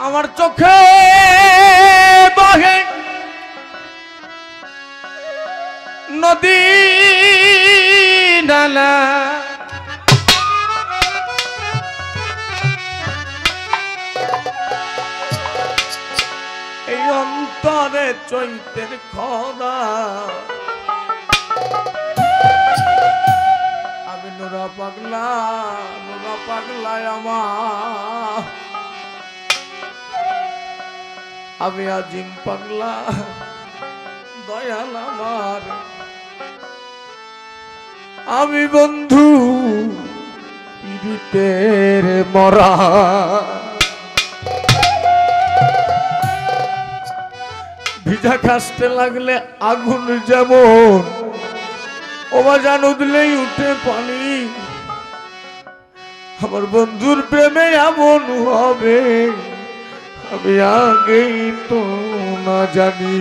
আমার চোখে বহে নদী নালা, এই অন্তরে চৈতের খরা। আমি নুরা পাগলায় আমার, আমি আজিম পাগলা দয়াল আমার। আমি বন্ধু পীড়িতের মরা, ভিজা কাশতে লাগলে আগুন যেমন অবাজান উঠলেই উঠে পানি, আমার বন্ধুর প্রেমে এমন হবে আমি আগেই তো না জানি।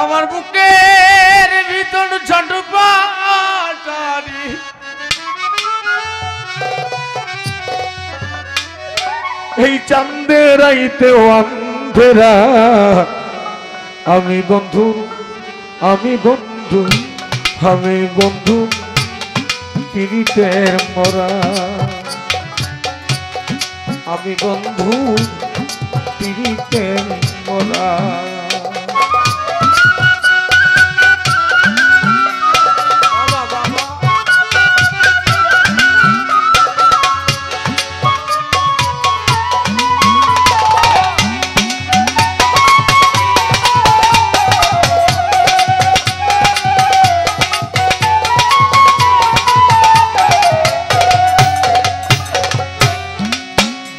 আমার বুকের ভিতর ছটফটানি, এই চাঁদের রাইতেও অন্ধেরা। আমি বন্ধু পীড়িতের মরা, আমি বন্ধু পীড়িতের মরা।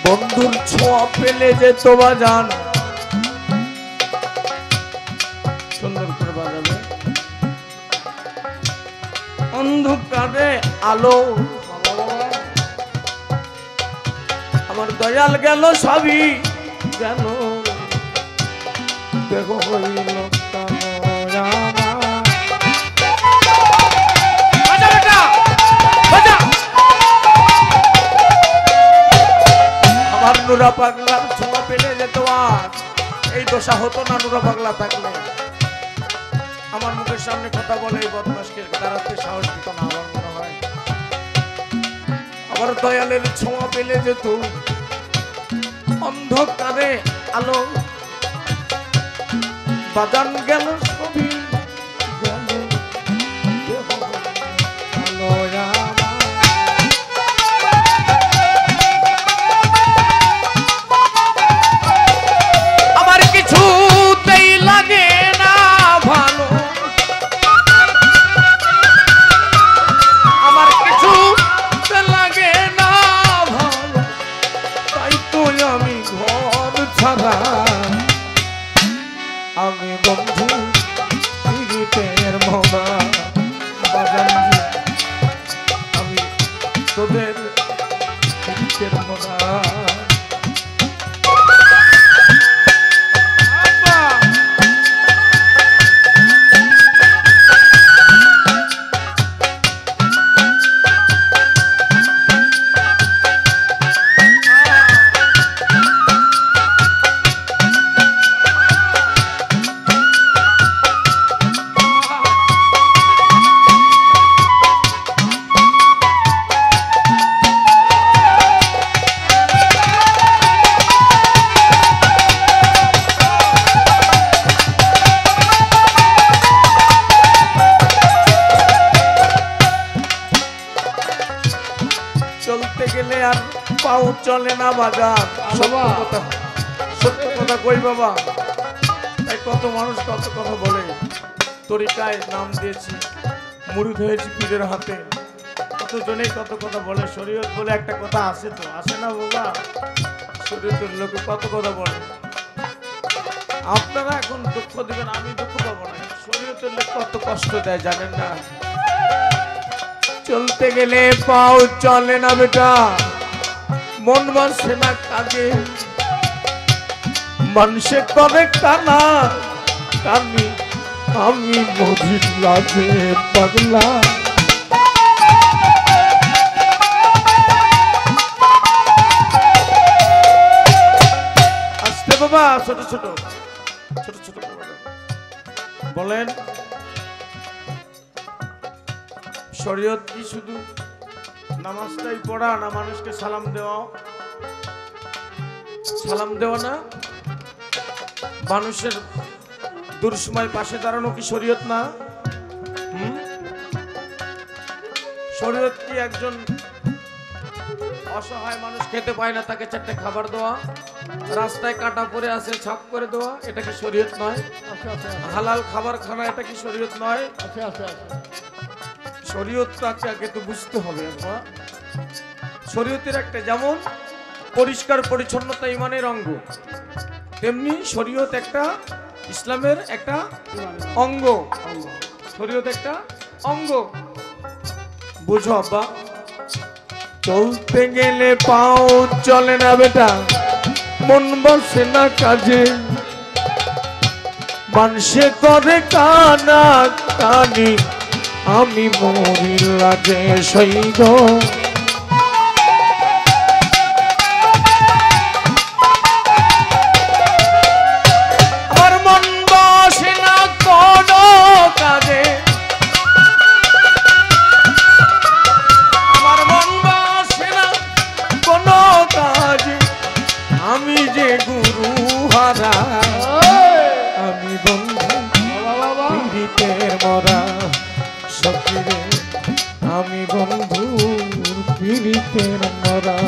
বন্ধুর ছোঁয়া পেলে যে তো বাজান, সুন্দর করে বাজাবে। অন্ধকারে আলো, আমার দয়াল গেল সবই গেল, দেখো হইল নুরা পাগলার ছোঁয়া পেলে যেত আর এই দশা হতো না। নুরা পাগলা থাকলে আমার মুখের সামনে কথা বলে এই বদমাশকে দাঁড়াতে সাহস দিত না। আমার মনে হয় আমার দয়ালের ছোঁয়া পেলে যেত, অন্ধকারে আলো বাজান গেল সবই গেল, লাগে না ভালো, আমার কিছু লাগে না ভালো, তাই তো আমি ঘর ছাড়া। আমি বন্ধু পীড়িতের মরা, বাজান আমি তোদের পীড়িতের মরা। চলতে গেলে আর পাও চলে না বাজার, সত্য কথা কই বাবা। তাই কত মানুষ কত কথা বলে, তরিকায় নাম দিয়েছি, মুরিদ হয়েছি পীরের হাতে, কতজনেই কত কথা বলে। শরীয়ত বলে একটা কথা আছে তো, আসে না বাবা? শরীয়তের লোকে কত কথা বলে। আপনারা এখন দুঃখ দিবেন, আমি দুঃখ পাবো না। শরীয়তের লোক কত কষ্ট দেয় জানেন না? চলতে গেলে পাও চলে না বেটা, মন বসে না কাজে, মানুষে করে কানা কানি, আমি মজিদ লাগে পাগলা। ছোট ছোট ছোট ছোট বলেন, শরীয়ত কি শুধু নামাজটাই পড়া না মানুষকে সালাম দেওয়া? সালাম দেওয়া না, মানুষের দুঃসময় পাশে দাঁড়ানো কি শরীয়ত না? শরীয়ত কি একজন অসহায় মানুষ খেতে পায় না তাকে চারটে খাবার দেওয়া, রাস্তায় কাটা পড়ে আছে ছাপ করে দেওয়া, এটা কি শরীয়ত নয়? হালাল খাবার খানা, এটা কি শরীয়ত নয়? শরীয়তটাকে আগে তো বুঝতে হবে। শরীয়তের একটা যেমন পরিষ্কার পরিচ্ছন্নতা ইমানের অঙ্গ, তেমনি শরীয়ত একটা ইসলামের একটা অঙ্গ। শরীয়ত একটা অঙ্গ, বুঝো আব্বা। চলতে গেলে পাও চলে না বেটা, মন বসে না কাজে, মানুষে করে কানা কানি, আমি মরি লাগে সৈগ। আমার মন বসে না কোনো কাজে, আমার মন বসে না কোনো কাজে, আমি যে গুরু হারা, আমি বন্ধু পীড়িতের মরা সখিরে, আমি বন্ধুর পীড়িতের মরা।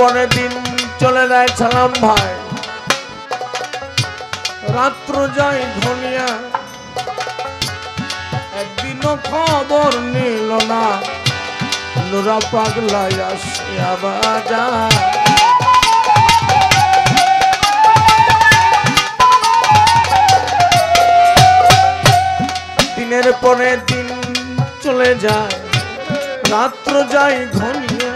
পরে দিন চলে যায় সালাম ভাই, রাত্র যায় ধনিয়া, একদিনও খবর নিল না, নুরা পাগলায় আসিয়া বাজার। দিনের পরে দিন চলে যায়, রাত্র যায় ধনিয়া,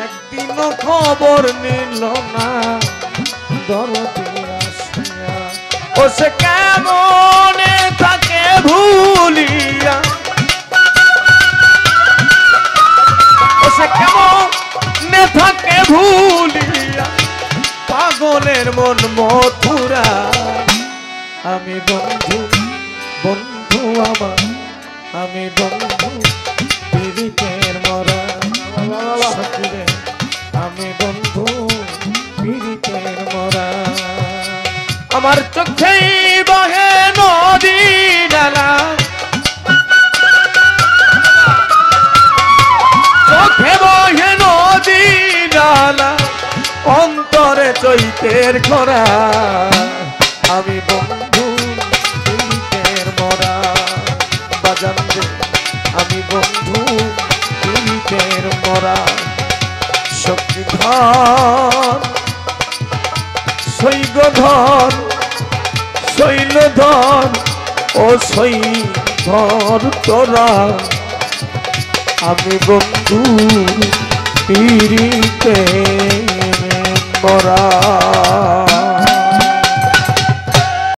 একদিনও খবর নিল না, দরদি আসিয়া। ও সে কেমনে থাকে ভুলিয়া, ও সে কেমনে থাকে ভুলিয়া, পাগলের মন মথুরা, আমি বন্ধু বন্ধু আমার, আমি বন্ধু পীড়িতের মরা সখিরে, আমি বন্ধু পীড়িতের মরা। আমার চোখেই বহে নদী নালা, চোখে বহে নদী নালা, অন্তরে চৈতের খরা, আমি বন্ধু পীড়িতের মরা। বাজান রে, আমি বন্ধু পীড়িতের মরা। শক্তিধর শৈগধর শৈলধর ও শৈধর তোরা, আমি বন্ধু পীড়িতের